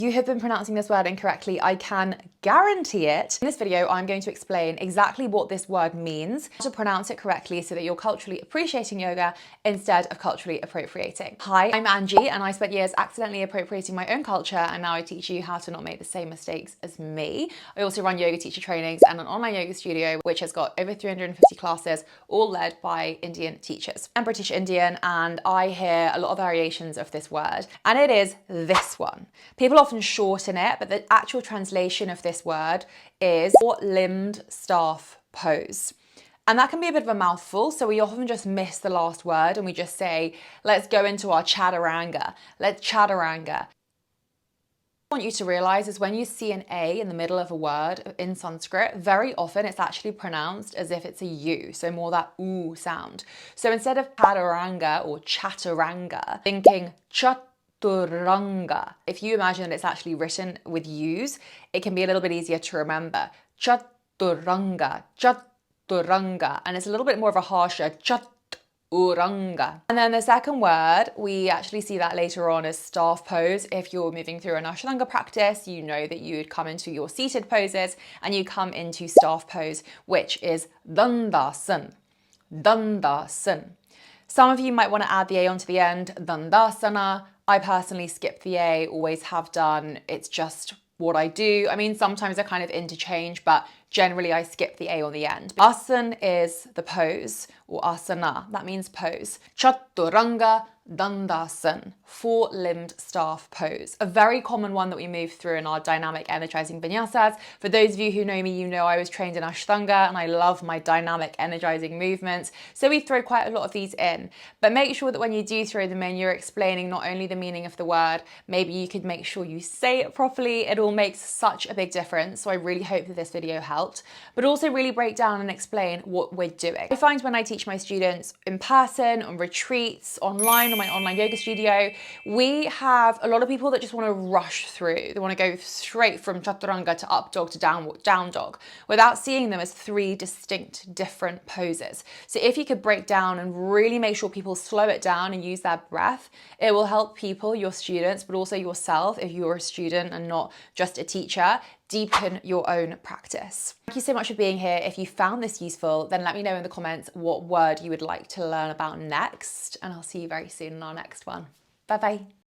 You have been pronouncing this word incorrectly, I can guarantee it. In this video, I'm going to explain exactly what this word means, how to pronounce it correctly so that you're culturally appreciating yoga instead of culturally appropriating. Hi, I'm Angie, and I spent years accidentally appropriating my own culture, and now I teach you how to not make the same mistakes as me. I also run yoga teacher trainings and an online yoga studio, which has got over 350 classes, all led by Indian teachers. I'm British Indian, and I hear a lot of variations of this word, and it is this one. People often shorten it, but the actual translation of this word is four-limbed staff pose. And that can be a bit of a mouthful, so we often just miss the last word and we just say, let's go into our chaturanga. Let's chaturanga. What I want you to realize is when you see an A in the middle of a word in Sanskrit, very often it's actually pronounced as if it's a U, so more that oo sound. So instead of chaturanga or chaturanga, thinking Chaturanga. If you imagine that it's actually written with U's, it can be a little bit easier to remember. Chaturanga, chaturanga. And it's a little bit more of a harsher chaturanga. And then the second word, we actually see that later on as staff pose. If you're moving through an Ashtanga practice, you know that you would come into your seated poses and you come into staff pose, which is Dandasana. Dandasana. Some of you might want to add the A onto the end, Dandasana. I personally skip the A, always have done. It's just what I do. I mean, sometimes I kind of interchange, but generally I skip the A on the end. Asana is the pose, or asana, that means pose. Chaturanga Dandasana, four-limbed staff pose. A very common one that we move through in our dynamic energizing vinyasas. For those of you who know me, you know I was trained in Ashtanga and I love my dynamic energizing movements. So we throw quite a lot of these in. But make sure that when you do throw them in, you're explaining not only the meaning of the word, maybe you could make sure you say it properly. It all makes such a big difference. So I really hope that this video helped, but also really break down and explain what we're doing. I find when I teach my students in person, on retreats, online, on my online yoga studio, we have a lot of people that just want to rush through. They want to go straight from chaturanga to up dog to down dog without seeing them as three distinct different poses. So if you could break down and really make sure people slow it down and use their breath, it will help people, your students, but also yourself if you're a student and not just a teacher, deepen your own practice. Thank you so much for being here. If you found this useful, then let me know in the comments what word you would like to learn about next, and I'll see you very soon in our next one. Bye bye.